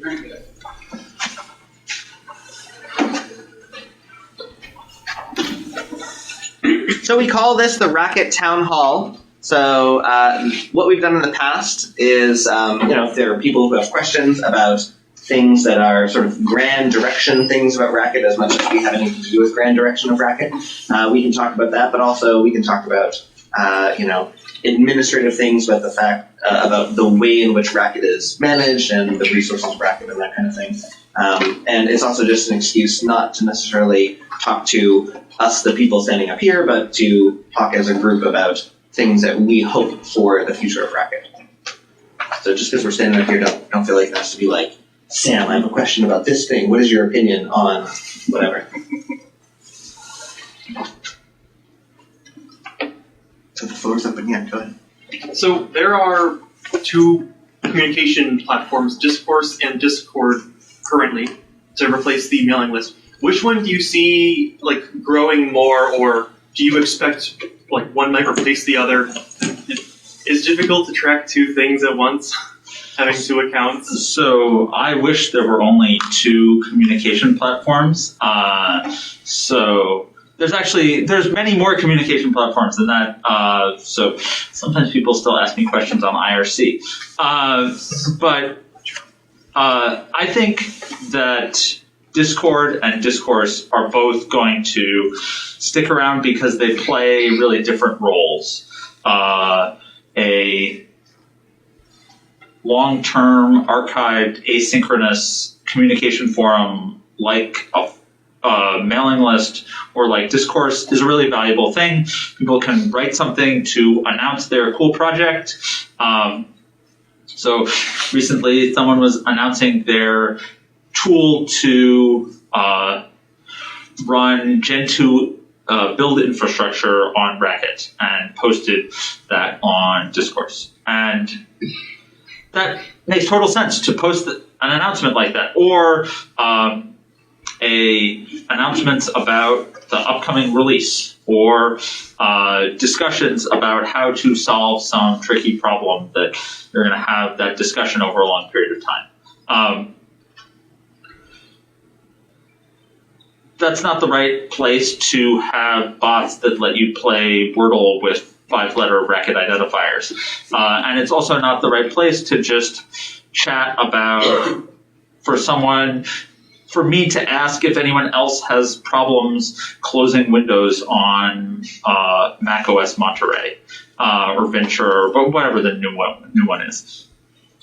Very good. So we call this the Racket Town Hall. So what we've done in the past is, if there are people who have questions about things that are sort of grand direction things about Racket, as much as we have anything to do with grand direction of Racket, we can talk about that. But also we can talk about, administrative things about the fact about the way in which Racket is managed and the resources of Racket and that kind of thing. And it's also just an excuse not to necessarily talk to us, the people standing up here, but to talk as a group about things that we hope for the future of Racket. So just because we're standing up here, don't feel like it has to be like, Sam, I have a question about this thing. What is your opinion on whatever? So the floor's open. Yeah, go ahead. So there are two communication platforms, Discourse and Discord, currently to replace the mailing list. Which one do you see growing more, or do you expect one might replace the other? It's difficult to track two things at once, having two accounts. So I wish there were only two communication platforms. So there's many more communication platforms than that. So sometimes people still ask me questions on IRC. But I think that Discord and Discourse are both going to stick around because they play really different roles. A long-term archived asynchronous communication forum like a mailing list or like Discourse is a really valuable thing. People can write something to announce their cool project. So recently someone was announcing their tool to run Gen2 build infrastructure on Racket and posted that on Discourse. And that makes total sense to post an announcement like that, or announcements about the upcoming release, or discussions about how to solve some tricky problem that you're going to have that discussion over a long period of time. That's not the right place to have bots that let you play Wordle with 5-letter Racket identifiers. And it's also not the right place to just chat about, for me to ask if anyone else has problems closing windows on Mac OS Monterey or Venture or whatever the new one is.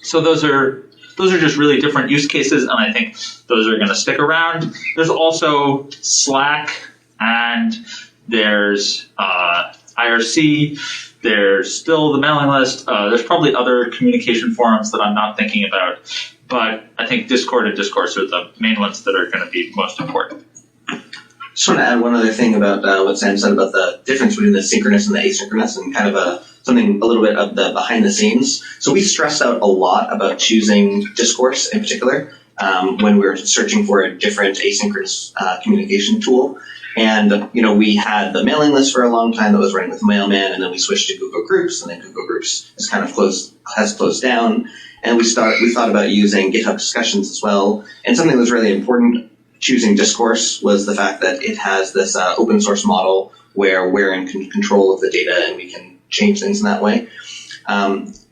So those are just really different use cases, and I think those are going to stick around. There's also Slack, and there's IRC, there's still the mailing list. There's probably other communication forums that I'm not thinking about, but I think Discord and Discourse are the main ones that are going to be most important. Just want to add one other thing about what Sam said about the difference between the synchronous and the asynchronous, and kind of something a little bit of the behind the scenes. So we stressed out a lot about choosing Discourse in particular when we were searching for a different asynchronous communication tool. And we had the mailing list for a long time that was running with Mailman, and then we switched to Google Groups, and then Google Groups has kind of closed down. And we thought about using GitHub Discussions as well. And something that was really important choosing Discourse was the fact that it has this open source model where we're in control of the data and we can change things in that way.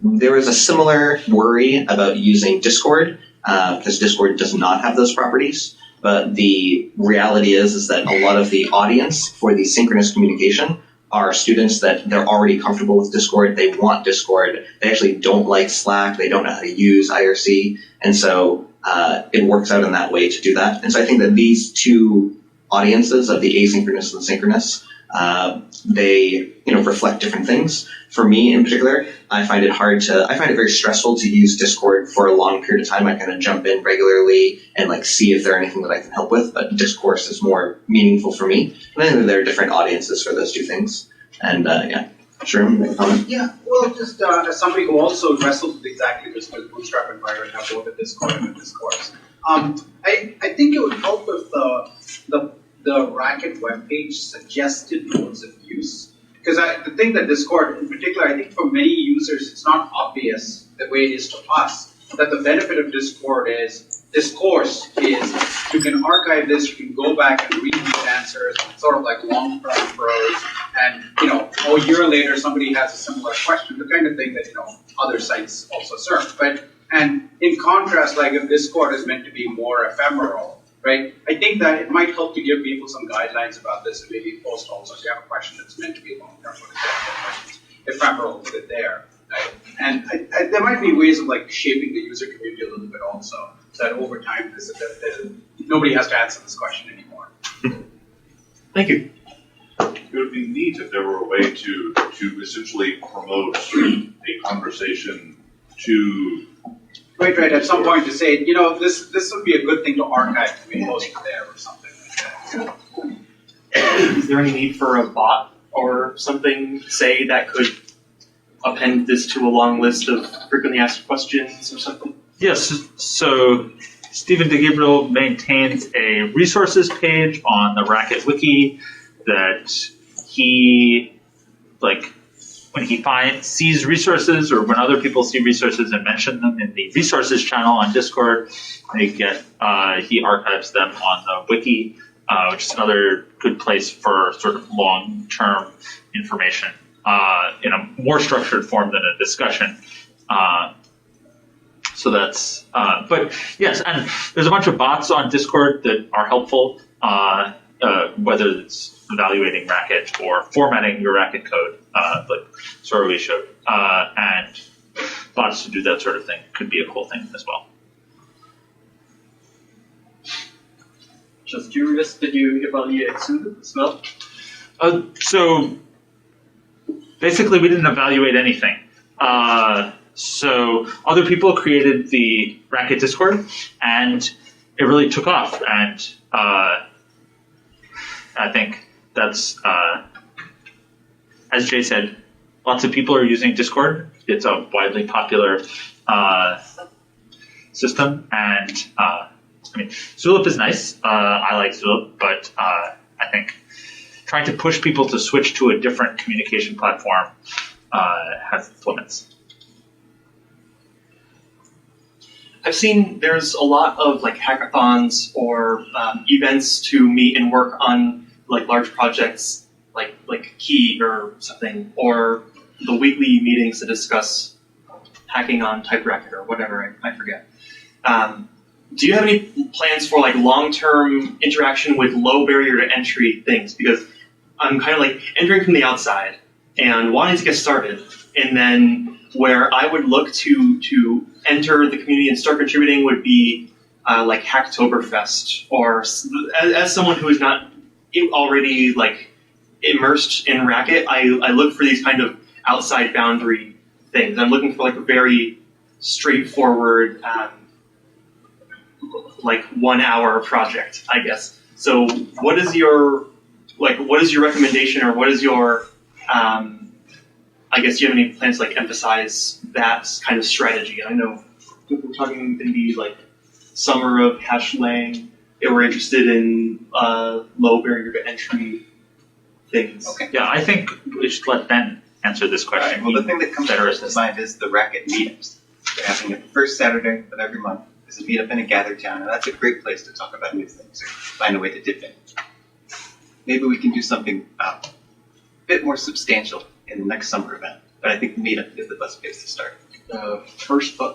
There was a similar worry about using Discord because Discord does not have those properties. But the reality is that a lot of the audience for the synchronous communication are students that they're already comfortable with Discord. They want Discord. They actually don't like Slack. They don't know how to use IRC. And so it works out in that way to do that. And so I think that these two audiences of the asynchronous and synchronous, they reflect different things. For me in particular, I find it very stressful to use Discord for a long period of time. I kind of jump in regularly and see if there's anything that I can help with, but Discourse is more meaningful for me. And I think that there are different audiences for those two things. And sure, make a comment? Yeah, well, just as somebody who also wrestles with exactly this with Bootstrap environment, have both a Discord and a Discourse. I think it would help if the Racket webpage suggested modes of use. Because the thing that Discord, in particular, I think for many users, it's not obvious the way it is to us. that the benefit of Discord is, discourse is, you can archive this, you can go back and read these answers, sort of like long-term prose, and, a year later somebody has a similar question, the kind of thing that, other sites also serve. And in contrast, like if Discord is meant to be more ephemeral, right? I think that it might help to give people some guidelines about this and maybe post also if you have a question that's meant to be long-term, but if you have questions, ephemeral, put it there. Right? And there might be ways of like shaping the user community a little bit also, so that over time nobody has to answer this question anymore. Thank you. It would be neat if there were a way to essentially promote a conversation to. Right. At some point to say, this would be a good thing to archive to be posted there or something like that. Is there any need for a bot or something, say, that could append this to a long list of frequently asked questions or something? Yes, so Stephen DeGabriel maintains a resources page on the Racket wiki that he, when he sees resources or when other people see resources and mention them in the resources channel on Discord, he archives them on the wiki, which is another good place for sort of long-term information in a more structured form than a discussion. So that's, but yes, and there's a bunch of bots on Discord that are helpful, whether it's evaluating Racket or formatting your Racket code, like Sorry showed, and bots to do that sort of thing could be a cool thing as well. Just curious, did you evaluate Sudo as well? So basically, we didn't evaluate anything. So other people created the Racket Discord, and it really took off. And I think that's, as Jay said, lots of people are using Discord. It's a widely popular system, and Zulip is nice. I like Zulip, but I think trying to push people to switch to a different communication platform has its limits. I've seen there's a lot of hackathons or events to meet and work on large projects like Key or something, or the weekly meetings to discuss hacking on TypeRacket or whatever, I forget. Do you have any plans for long-term interaction with low barrier to entry things? Because I'm kind of entering from the outside and wanting to get started, and then where I would look to enter the community and start contributing would be like Hacktoberfest, or as someone who is not already immersed in Racket, I look for these kind of outside boundary things. I'm looking for a very straightforward 1 hour project, I guess. So what is your recommendation, or what is your I guess, do you have any plans to emphasize that kind of strategy? I know we're talking in the summer of Hashlang, they were interested in low barrier to entry things. Okay. Yeah, I think we should let Ben answer this question. Well, the thing that comes to mind is the Racket meetups. They're having it the first Saturday of every month. There's a meetup in a gather town, and that's a great place to talk about new things or find a way to dip in. Maybe we can do something a bit more substantial in the next summer event, but I think the meetup is the best place to start.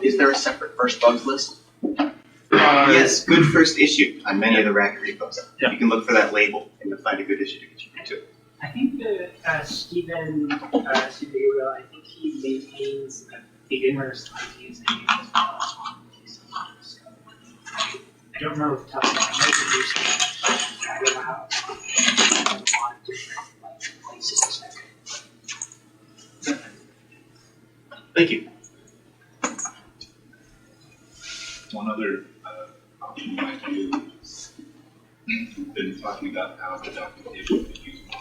Is there a separate first bugs list? Yes, good first issue on many of the Racket repos. Yeah. You can look for that label and you'll find a good issue to contribute to. I think that Stephen Sudeira, I think he maintains a beginner's ideas that he does not on his so I don't remember off the top of my head. I know the new stuff, but I don't know how a lot of different places to check. Thank you. One other option might be, we've been talking about how the documentation could use more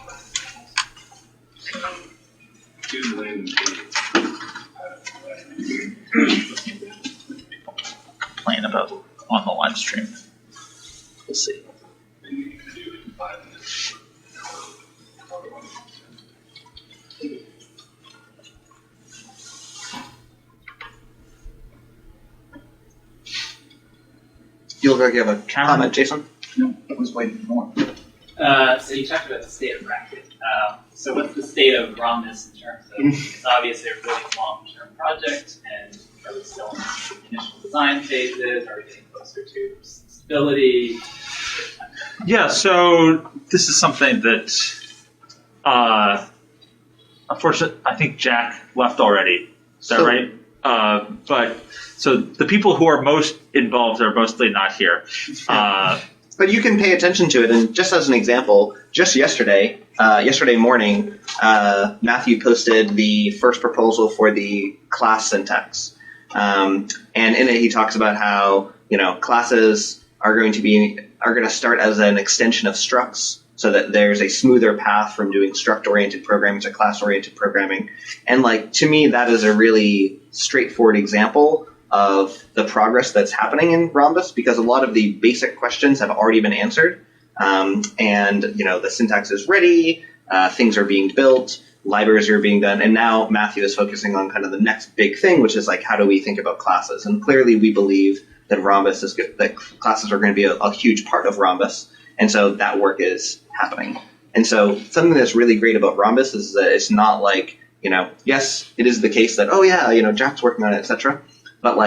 do the landing Complain about on the live stream. We'll see. Then you can do it in 5 minutes. You look like you have a comment, Jason. No, I was waiting for more. So you talked about the state of Racket. So what's the state of Rhombus in terms of, it's obviously a really long-term project, and are we still in the initial design phases? Are we getting closer to stability? Yeah, so this is something that, unfortunately, I think Jack left already. Is that right? But so the people who are most involved are mostly not here. But you can pay attention to it, and just as an example, just yesterday morning, Matthew posted the first proposal for the class syntax, and in it he talks about how classes are going to start as an extension of structs, so that there's a smoother path from doing struct-oriented programming to class-oriented programming, and to me that is a really straightforward example of the progress that's happening in Rhombus, because a lot of the basic questions have already been answered, and the syntax is ready, things are being built, libraries are being done, and now Matthew is focusing on kind of the next big thing, which is how do we think about classes? And clearly we believe that Rhombus is good, that classes are going to be a huge part of Rhombus, and so that work is happening. And so something that's really great about Rhombus is that it's not yes, it is the case that Jack's working on it, etc. But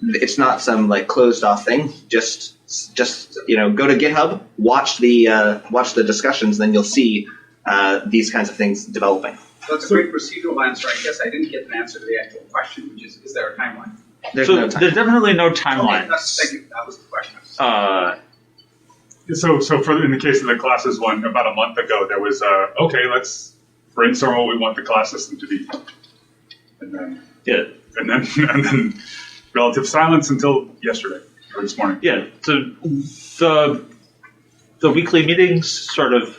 it's not some closed off thing. Just go to GitHub, watch the discussions, then you'll see these kinds of things developing. That's a great procedural answer. I guess I didn't get an answer to the actual question, which is there a timeline? There's no timeline. There's definitely no timeline. Okay, thank you. That was the question. So in the case of the classes one, about a month ago, there was let's brainstorm what we want the class system to be, and then and then relative silence until yesterday or this morning. Yeah. So the weekly meetings sort of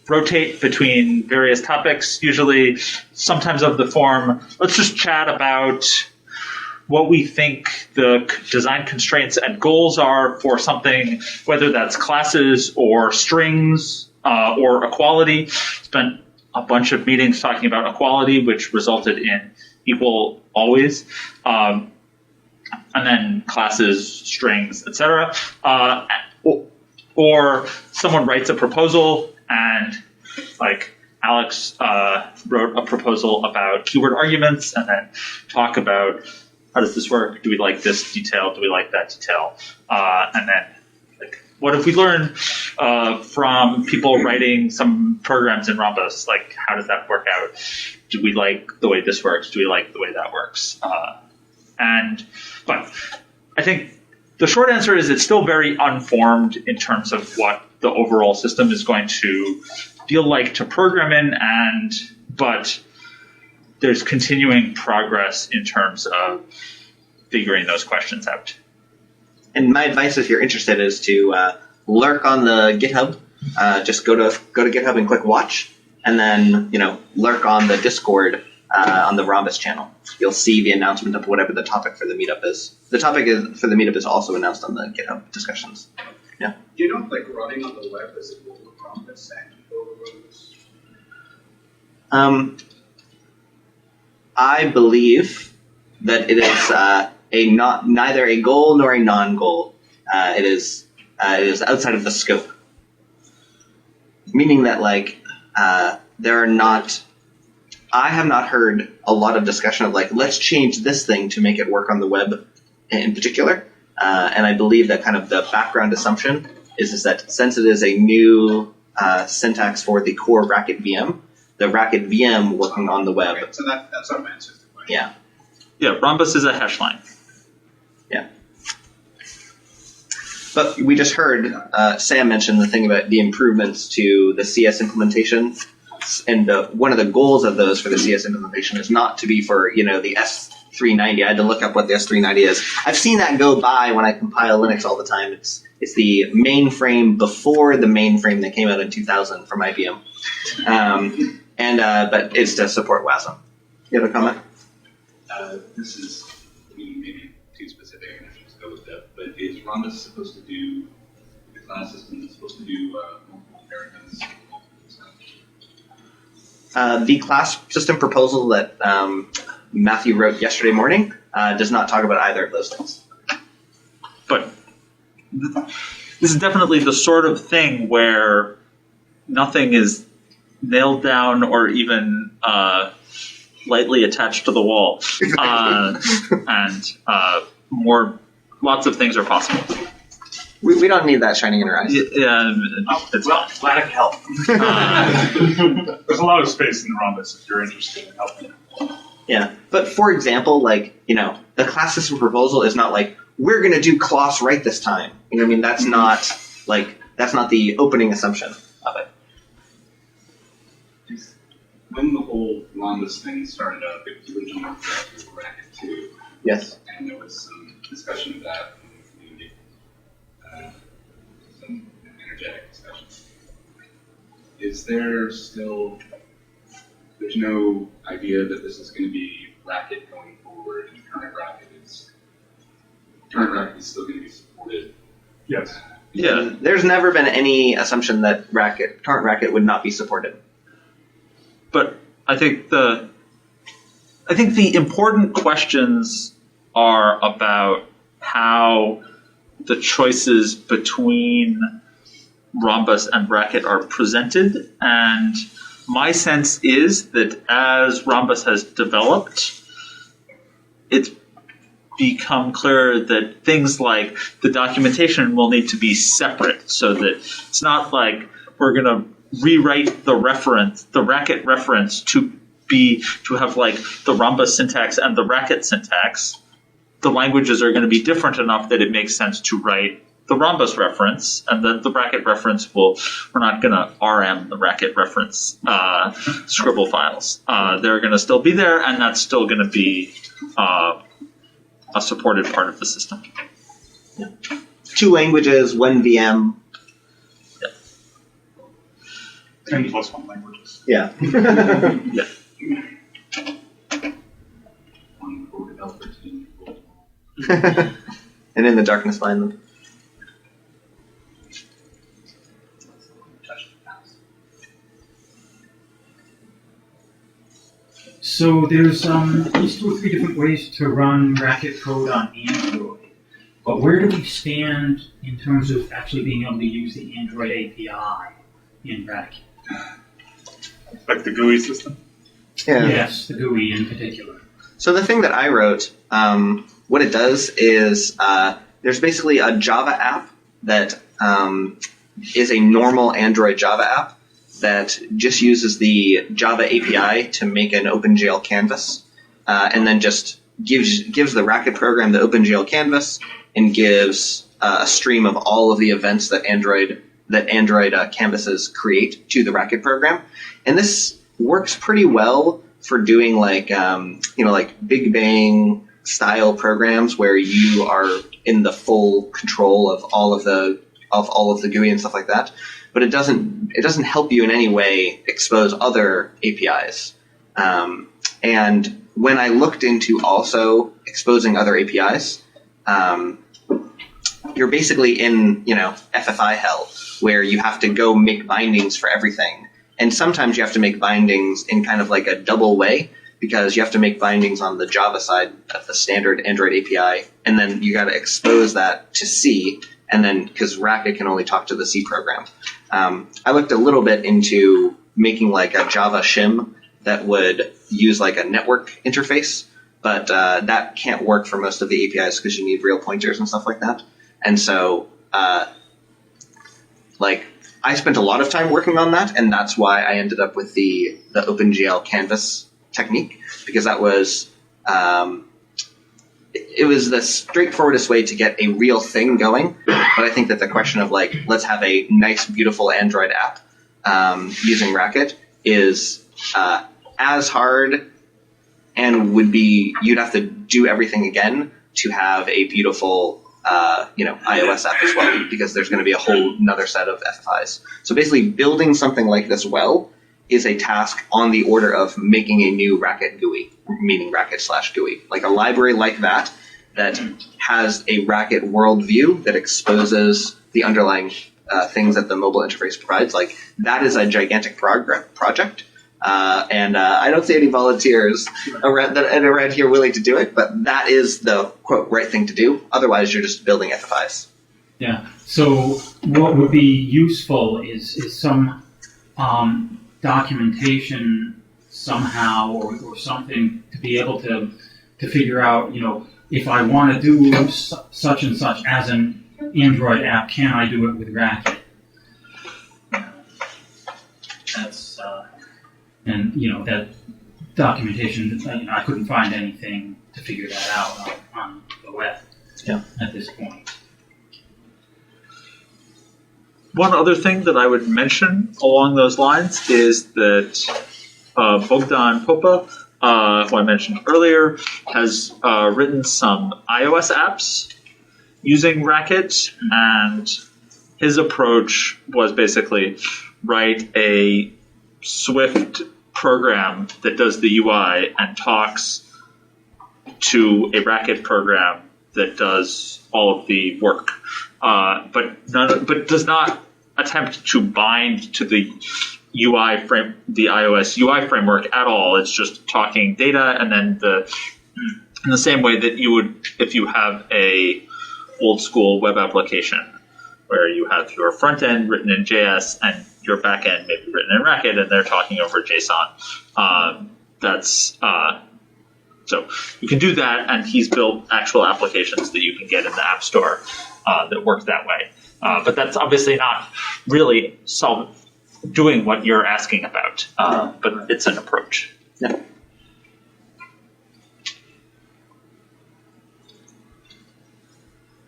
rotate between various topics. Usually, sometimes of the form, let's just chat about what we think the design constraints and goals are for something, whether that's classes or strings or equality. Spent a bunch of meetings talking about equality, which resulted in equal always, and then classes, strings, etc. Or someone writes a proposal, and Alex wrote a proposal about keyword arguments, and then talk about how does this work? Do we like this detail? Do we like that detail? And then what have we learned from people writing some programs in Rhombus? How does that work out? Do we like the way this works? Do we like the way that works? But I think the short answer is it's still very unformed in terms of what the overall system is going to feel like to program in, but there's continuing progress in terms of figuring those questions out. And my advice, if you're interested, is to lurk on the GitHub. Just go to GitHub and click watch, and then lurk on the Discord on the Rhombus channel. You'll see the announcement of whatever the topic for the meetup is. The topic for the meetup is also announced on the GitHub discussions. Yeah. Do you know if running on the web is it both Rhombus and Rhombus? I believe that it is neither a goal nor a non-goal. It is outside of the scope, meaning that there are not. I have not heard a lot of discussion of let's change this thing to make it work on the web in particular. And I believe that kind of the background assumption is that since it is a new syntax for the core Racket VM, the Racket VM working on the web. Okay, so that sort of answers the question. Yeah. Yeah, Rhombus is a hash line. Yeah. But we just heard Sam mention the thing about the improvements to the CS implementation. And one of the goals of those for the CS implementation is not to be for, the S390. I had to look up what the S390 is. I've seen that go by when I compile Linux all the time. It's the mainframe before the mainframe that came out in 2000 from IBM. But it's to support WASM. You have a comment? This is maybe too specific, and I should just go with that. But is Rhombus supposed to do the class system? Is supposed to do multiple inheritance? The class system proposal that Matthew wrote yesterday morning does not talk about either of those things. but this is definitely the sort of thing where nothing is nailed down or even lightly attached to the wall, and lots of things are possible. We don't need that shining in our eyes. Yeah, it's Well, glad I could help. There's a lot of space in the Rhombus if you're interested in helping. Yeah, but for example, like, the class system proposal is not like, we're going to do class right this time. You know what I mean? That's not the opening assumption of it. When the whole Rhombus thing started up, it was originally with Racket 2, Yes. and there was some discussion of that in the community, some energetic discussion. Is there still, there's no idea that this is going to be Racket going forward, and current Racket is still going to be supported? Yes. Yeah. There's never been any assumption that current Racket would not be supported. But I think the important questions are about how the choices between Rhombus and Racket are presented, and my sense is that as Rhombus has developed, it's become clear that things like the documentation will need to be separate, so that it's not like we're going to rewrite the Racket reference to have like the Rhombus syntax and the Racket syntax. The languages are going to be different enough that it makes sense to write the Rhombus reference, and then the Racket reference we're not going to RM the Racket reference scribble files. They're going to still be there, and that's still going to be a supported part of the system. Yeah. 2 languages, 1 VM. 10 plus 1 languages. Yeah. Yeah. One co-developer team. And in the darkness find them. So there's at least 2 or 3 different ways to run Racket code on Android. But where do we stand in terms of actually being able to use the Android API in Racket? Like the GUI system? Yeah. Yes, the GUI in particular. So the thing that I wrote, what it does is there's basically a Java app that is a normal Android Java app that just uses the Java API to make an OpenGL canvas, and then just gives the Racket program the OpenGL canvas and gives a stream of all of the events that Android canvases create to the Racket program. And this works pretty well for doing like Big Bang style programs where you are in the full control of all of the GUI and stuff like that. But it doesn't help you in any way expose other APIs. And when I looked into also exposing other APIs, you're basically in FFI hell, where you have to go make bindings for everything. And sometimes you have to make bindings in kind of like a double way, because you have to make bindings on the Java side of the standard Android API, and then you got to expose that to C, and then because Racket can only talk to the C program. I looked a little bit into making like a Java shim that would use like a network interface, but that can't work for most of the APIs because you need real pointers and stuff like that. And so, I spent a lot of time working on that, and that's why I ended up with the OpenGL canvas technique, because that was it was the straightforwardest way to get a real thing going. But I think that the question of let's have a nice, beautiful Android app using Racket is as hard, and you'd have to do everything again to have a beautiful iOS app as well, because there's going to be a whole another set of FFIs. So basically, building something like this well is a task on the order of making a new Racket GUI, meaning Racket/GUI, like a library like that has a Racket worldview that exposes the underlying things that the mobile interface provides. Like, that is a gigantic project, And I don't see any volunteers around here willing to do it, but that is the, quote, right thing to do. Otherwise, you're just building FFIs. Yeah. So what would be useful is some documentation somehow or something to be able to figure out, if I want to do such and such as an Android app, can I do it with Racket? That's and that documentation. I couldn't find anything to figure that out on the web at this point. One other thing that I would mention along those lines is that Bogdan Popa, who I mentioned earlier, has written some iOS apps using Racket, and his approach was basically write a Swift program that does the UI and talks to a Racket program that does all of the work, but does not attempt to bind to the the iOS UI framework at all. It's just talking data, and then in the same way that you would if you have a old school web application where you have your front end written in JS and your back end maybe written in Racket, and they're talking over JSON. So you can do that, and he's built actual applications that you can get in the App Store that work that way. But that's obviously not really doing what you're asking about, but it's an approach. Yeah.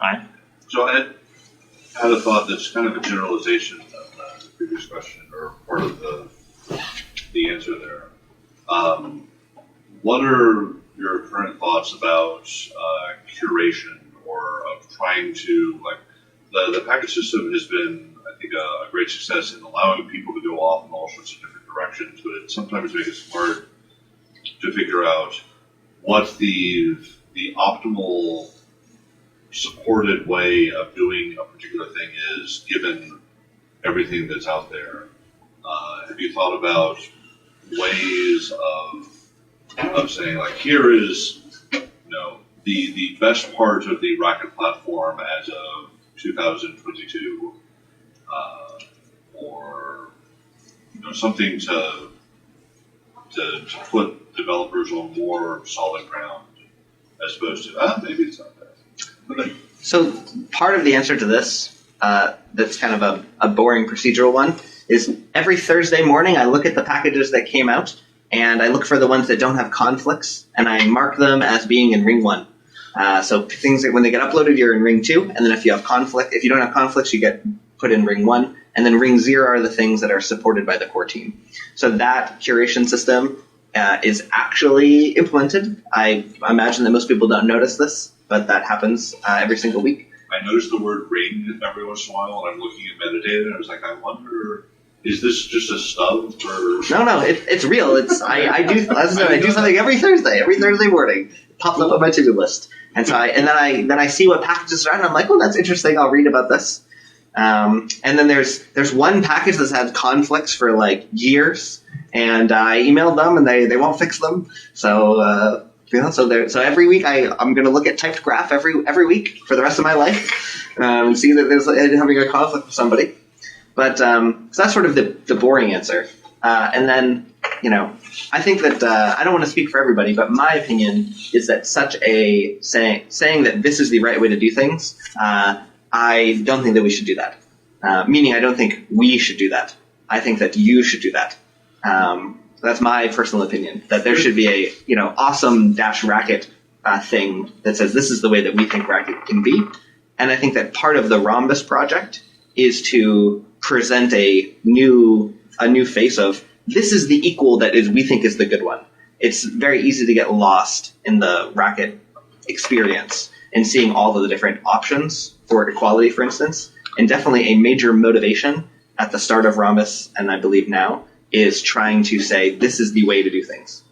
Right? So I had a thought that's kind of a generalization of the previous question, or part of the answer there. What are your current thoughts about curation, or of trying to, the package system has been, I think, a great success in allowing people to go off in all sorts of different directions, but it sometimes makes it hard to figure out what the optimal supported way of doing a particular thing is, given everything that's out there. Have you thought about ways of saying, here is the best part of the Racket platform as of 2022, or something to put developers on more solid ground, as opposed to maybe it's not that. So part of the answer to this, that's kind of a boring procedural one, is every Thursday morning I look at the packages that came out, and I look for the ones that don't have conflicts, and I mark them as being in ring 1. So things that when they get uploaded, you're in ring 2, and then if you don't have conflicts, you get put in ring 1, and then ring 0 are the things that are supported by the core team. So that curation system is actually implemented. I imagine that most people don't notice this, but that happens every single week. I noticed the word ring every once in a while, and I'm looking at metadata, and I was like, I wonder, is this just a stub for? No, it's real. I do something every Thursday morning. It pops up on my to-do list, and so then I see what packages are, and I'm like, oh, that's interesting. I'll read about this. And then there's one package that's had conflicts for years, and I emailed them, and they won't fix them. So so every week I'm going to look at typed graph every week for the rest of my life, and see that there's having a conflict with somebody. But so that's sort of the boring answer. And then I think that I don't want to speak for everybody, but my opinion is that such a saying that this is the right way to do things. I don't think that we should do that. Meaning, I don't think we should do that. I think that you should do that. That's my personal opinion. That there should be a awesome Racket thing that says this is the way that we think Racket can be. And I think that part of the Rhombus project is to present a new face of this is the equal that we think is the good one. It's very easy to get lost in the Racket experience and seeing all of the different options for equality, for instance. And definitely a major motivation at the start of Rhombus, and I believe now, is trying to say this is the way to do things.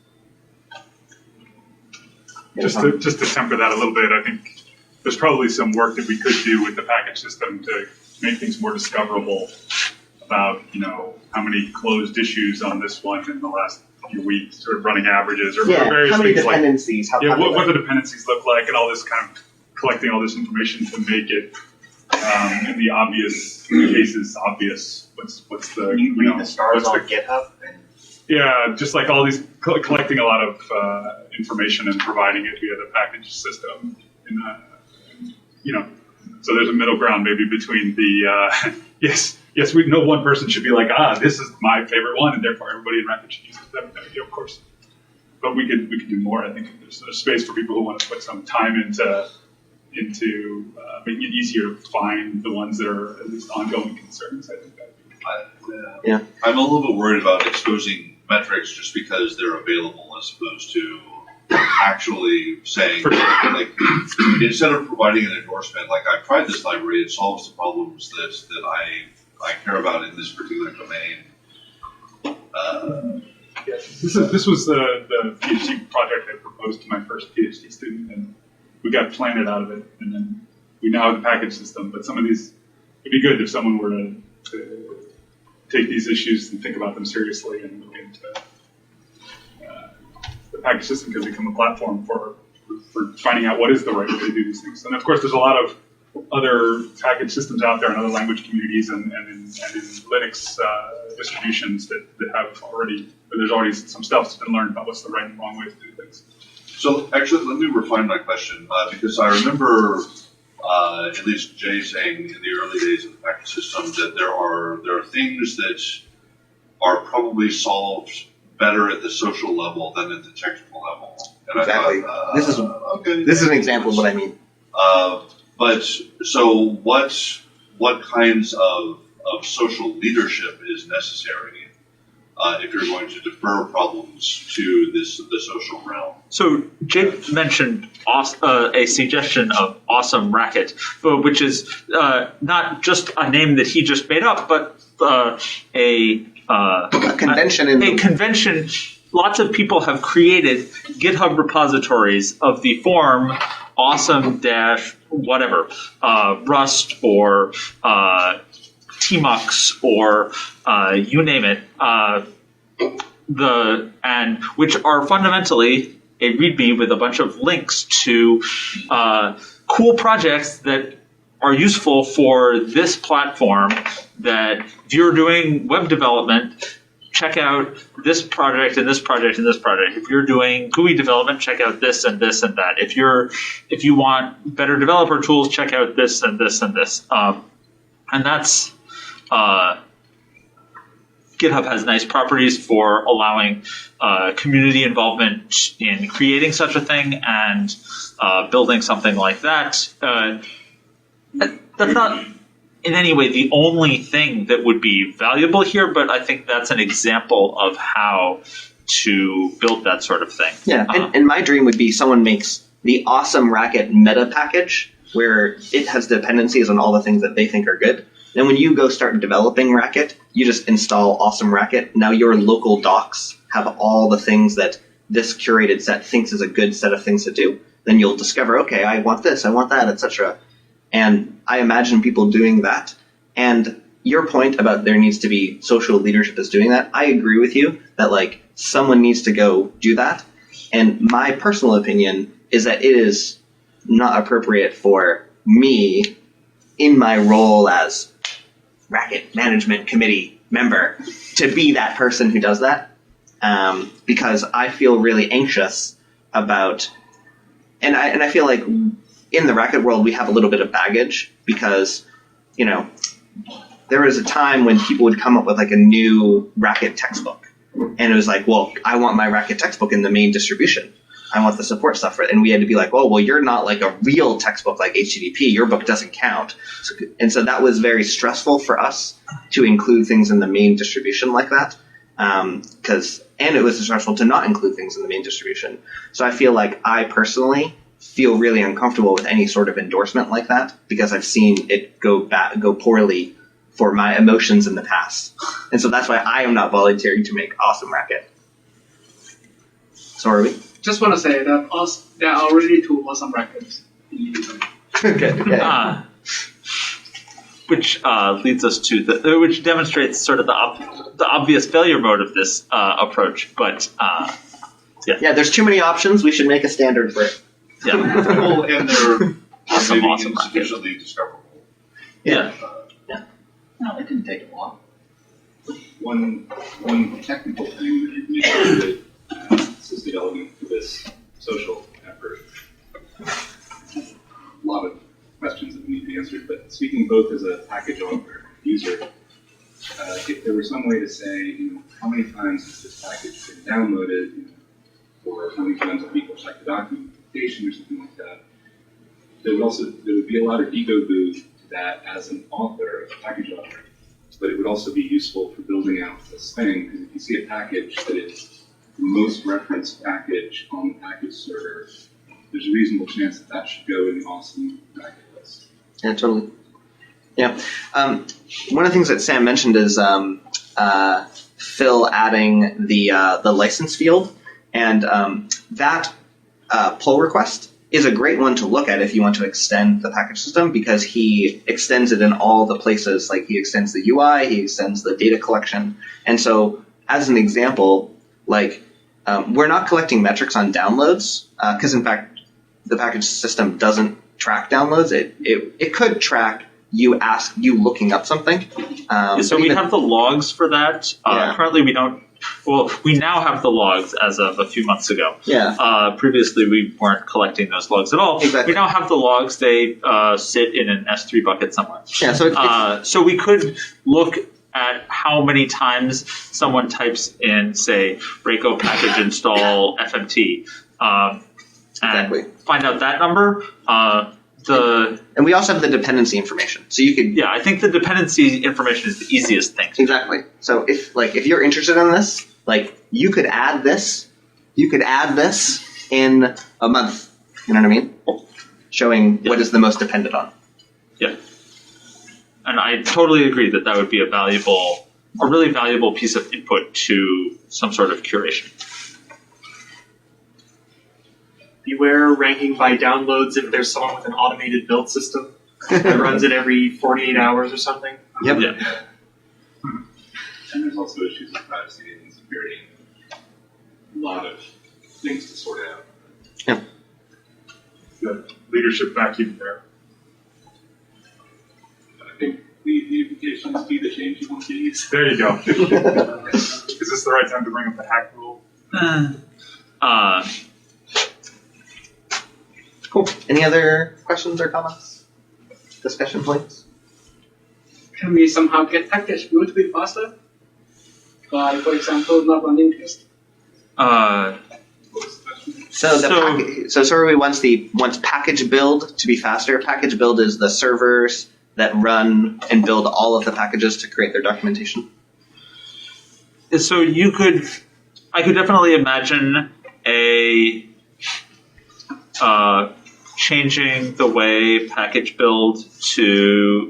Just to temper that a little bit, I think there's probably some work that we could do with the package system to make things more discoverable about, how many closed issues on this one in the last few weeks, sort of running averages or various how many things like dependencies? what the dependencies look like, and all this kind of collecting all this information to make it in the obvious cases obvious. What's the You read the stars on the, GitHub and yeah, just like all these collecting a lot of information and providing it via the package system. So there's a middle ground maybe between the yes, we know one person should be like, this is my favorite one, and therefore everybody in Racket should use it. Of course, but we could do more. I think there's a space for people who want to put some time into making it easier to find the ones that are at least ongoing concerns. I think that'd be I'm a little bit worried about exposing metrics just because they're available as opposed to actually saying, like, instead of providing an endorsement, like, I've tried this library, it solves the problems that I care about in this particular domain. This was the PhD project I proposed to my first PhD student, and we got Planet out of it, and then we now have the package system. But some of these, it'd be good if someone were to take these issues and think about them seriously and look into the package system could become a platform for finding out what is the right way to do these things. And of course, there's a lot of other package systems out there in other language communities and in Linux distributions that have already, there's already some stuff that's been learned about what's the right and wrong way to do things. So actually, let me refine my question because I remember at least Jay saying in the early days of the package system that there are things that are probably solved better at the social level than at the technical level. And Exactly. I thought, This is an example of what I mean. But so what kinds of social leadership is necessary if you're going to defer problems to the social realm? So Jake mentioned a suggestion of Awesome Racket, which is not just a name that he just made up, but a convention. A convention. Lots of people have created GitHub repositories of the form awesome-whatever, Rust or Tmux or you name it, which are fundamentally a README with a bunch of links to cool projects that are useful for this platform. That if you're doing web development, check out this project and this project and this project. If you're doing GUI development, check out this and this and that. If you want better developer tools, check out this and this and this. And that's GitHub has nice properties for allowing community involvement in creating such a thing and building something like that. That's not in any way the only thing that would be valuable here, but I think that's an example of how to build that sort of thing. Yeah, and my dream would be someone makes the awesome Racket meta package where it has dependencies on all the things that they think are good. And when you go start developing Racket, you just install Awesome Racket. Now your local docs have all the things that this curated set thinks is a good set of things to do. Then you'll discover, okay, I want this, I want that, etc. And I imagine people doing that. And your point about there needs to be social leadership that's doing that, I agree with you that like someone needs to go do that. And my personal opinion is that it is not appropriate for me in my role as Racket Management Committee member to be that person who does that, because I feel really anxious about, and I feel like in the Racket world we have a little bit of baggage because, there was a time when people would come up with like a new Racket textbook, and it was like, well, I want my Racket textbook in the main distribution. I want the support stuff for it. And we had to be like, well, you're not like a real textbook like HTTP. Your book doesn't count. So that was very stressful for us to include things in the main distribution like that. And it was stressful to not include things in the main distribution. So I feel like I personally feel really uncomfortable with any sort of endorsement like that because I've seen it go poorly for my emotions in the past. And so that's why I am not volunteering to make Awesome Racket. So are we? Just want to say that there are already 2 awesome Rackets. Okay. which leads us to which demonstrates sort of the obvious failure mode of this approach. But yeah, there's too many options. We should make a standard for it. Yeah, Well, and they're Awesome, maybe awesome racket. insufficiently discoverable. yeah. No, it didn't take a while. One technical thing that you mentioned that this is the element for this social effort. A lot of questions that need to be answered, but speaking both as a package owner and user, if there were some way to say, how many times has this package been downloaded, or how many times have people checked the documentation or something like that, there would be a lot of ego boost to that as an author, a package author. But it would also be useful for building out this thing, because if you see a package that is the most referenced package on the package server, there's a reasonable chance that that should go in the awesome package list. Yeah, totally. Yeah. One of the things that Sam mentioned is Phil adding the license field, and that pull request is a great one to look at if you want to extend the package system, because he extends it in all the places. Like, he extends the UI, he extends the data collection. And so, as an example, like, we're not collecting metrics on downloads, because in fact, the package system doesn't track downloads. It could track you looking up something. So we have the logs for that. Yeah. Currently we don't. Well, we now have the logs as of a few months ago. Yeah. Previously, we weren't collecting those logs at all. Exactly. We now have the logs. They sit in an S3 bucket somewhere. Yeah. So so we could look at how many times someone types in, say, Raco package install FMT, and Exactly. find out that number. And we also have the dependency information. So you could. Yeah, I think the dependency information is the easiest thing. Exactly. So if you're interested in this, you could add this. You could add this in a month. You know what I mean? Showing what is the most dependent on. Yeah. And I totally agree that would be a really valuable piece of input to some sort of curation. Beware ranking by downloads if there's someone with an automated build system that runs it every 48 hours or something. Yep. Yeah. And there's also issues of privacy and security. A lot of things to sort out. Yeah. The leadership vacuum there. I think the implication is be the change you want to use. There you go. Is this the right time to bring up the hack rule? Cool. Any other questions or comments? Discussion points? Can we somehow get package build to be faster? By, for example, not running test? So Survey wants package build to be faster. Package build is the servers that run and build all of the packages to create their documentation. So I could definitely imagine changing the way package build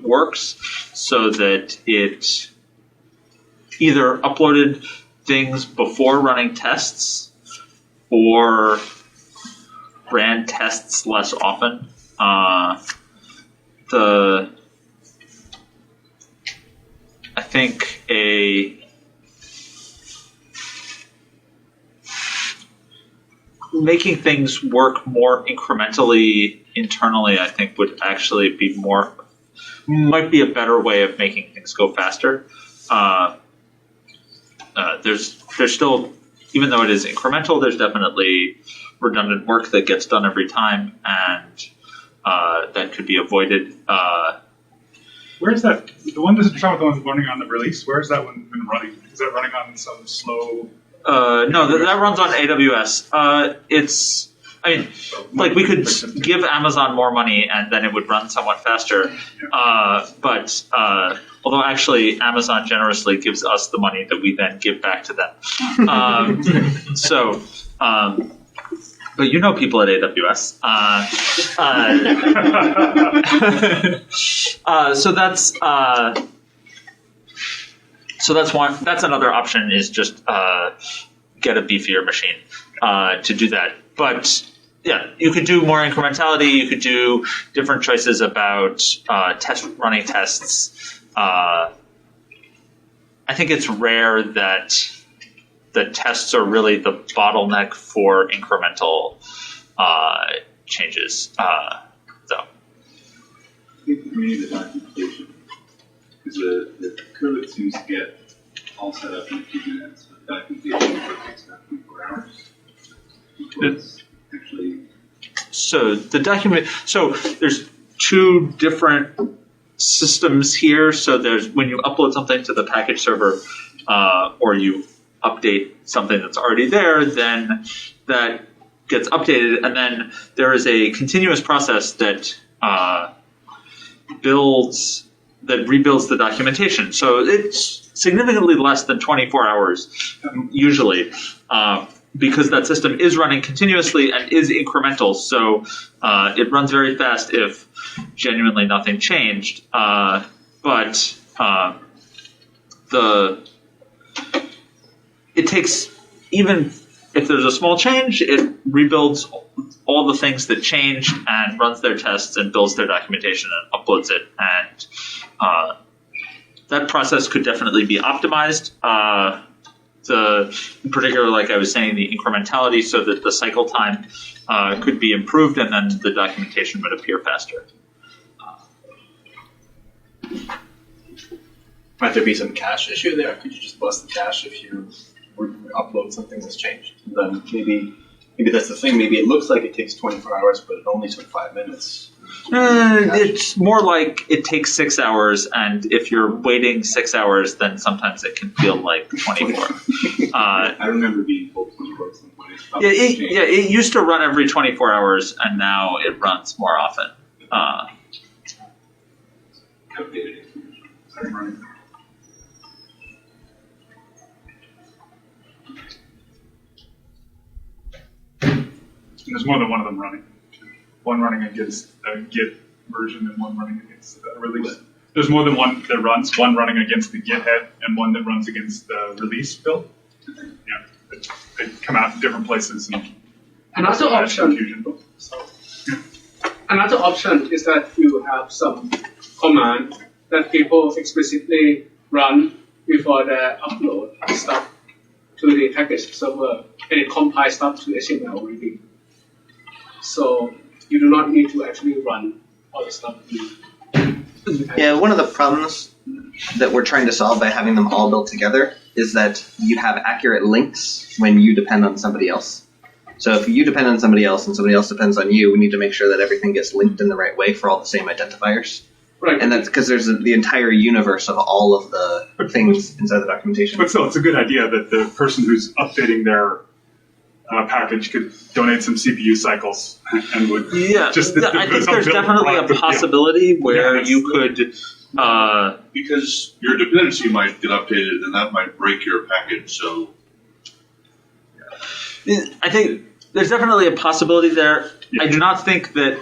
works so that it either uploaded things before running tests or ran tests less often. I think making things work more incrementally internally, I think, would actually might be a better way of making things go faster. There's still, even though it is incremental, there's definitely redundant work that gets done every time, and that could be avoided. Where is that? The one doesn't show the one running on the release. Where is that one been running? Is that running on some slow? No, that runs on AWS. We could give Amazon more money and then it would run somewhat faster. But although actually Amazon generously gives us the money that we then give back to them. But you know people at AWS. So that's one. That's another option, is just get a beefier machine to do that. But you could do more incrementality. You could do different choices about running tests. I think it's rare that the tests are really the bottleneck for incremental changes. Though. I think for me, the documentation is the code seems to get all set up in a few minutes, but documentation takes about 24 hours. It's actually. So there's two different systems here. So there's when you upload something to the package server, or you update something that's already there, then that gets updated, and then there is a continuous process that rebuilds the documentation. So it's significantly less than 24 hours usually, because that system is running continuously and is incremental. So it runs very fast if genuinely nothing changed. But it takes, even if there's a small change, it rebuilds all the things that changed and runs their tests and builds their documentation and uploads it. And that process could definitely be optimized. In particular, like I was saying, the incrementality, so that the cycle time could be improved, and then the documentation would appear faster. Might there be some cache issue there? Could you just bust the cache if you upload something that's changed? And then maybe that's the thing. Maybe it looks like it takes 24 hours, but it only took 5 minutes. It's more like it takes 6 hours, and if you're waiting 6 hours, then sometimes it can feel like 24. I remember being told 24 at some point. It used to run every 24 hours, and now it runs more often. Outdated information. There's more than one of them running. One running against a Git version and one running against a release. There's more than one that runs, one running against the Git head and one that runs against the release build. Yeah, they come out in different places. And another option is that you have some command that people explicitly run before they upload stuff to the package server, and it compiles stuff to HTML reading. So you do not need to actually run all the stuff. Yeah, one of the problems that we're trying to solve by having them all built together is that you have accurate links when you depend on somebody else. So if you depend on somebody else and somebody else depends on you, we need to make sure that everything gets linked in the right way for all the same identifiers. Right. And that's because there's the entire universe of all of the things inside the documentation. But still, it's a good idea that the person who's updating their package could donate some CPU cycles and would I think there's definitely a possibility where you could because your dependency might get updated and that might break your package. So I think there's definitely a possibility there. I do not think that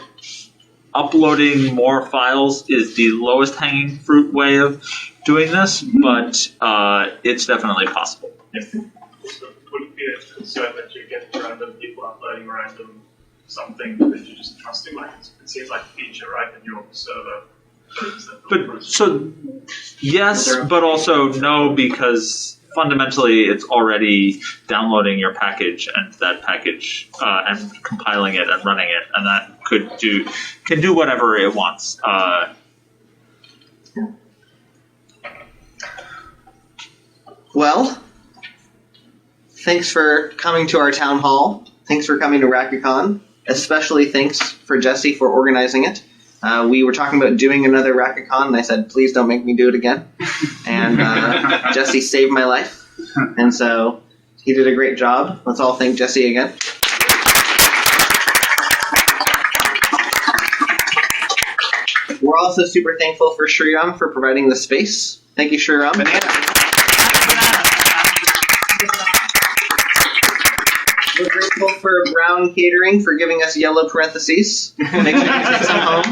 uploading more files is the lowest hanging fruit way of doing this, but it's definitely possible. Wouldn't be a concern that you get random people uploading random something that you're just trusting. Like it seems like a feature, right, in your server. But so yes, but also no, because fundamentally it's already downloading your package and that package and compiling it and running it, and that can do whatever it wants. Well, thanks for coming to our town hall. Thanks for coming to RacketCon. Especially thanks for Jesse for organizing it. We were talking about doing another RacketCon, and I said, please don't make me do it again. And Jesse saved my life. And so he did a great job. Let's all thank Jesse again. We're also super thankful for Sriram for providing the space. Thank you, Sriram. We're grateful for Brown Catering for giving us yellow parentheses. Make sure you take some home.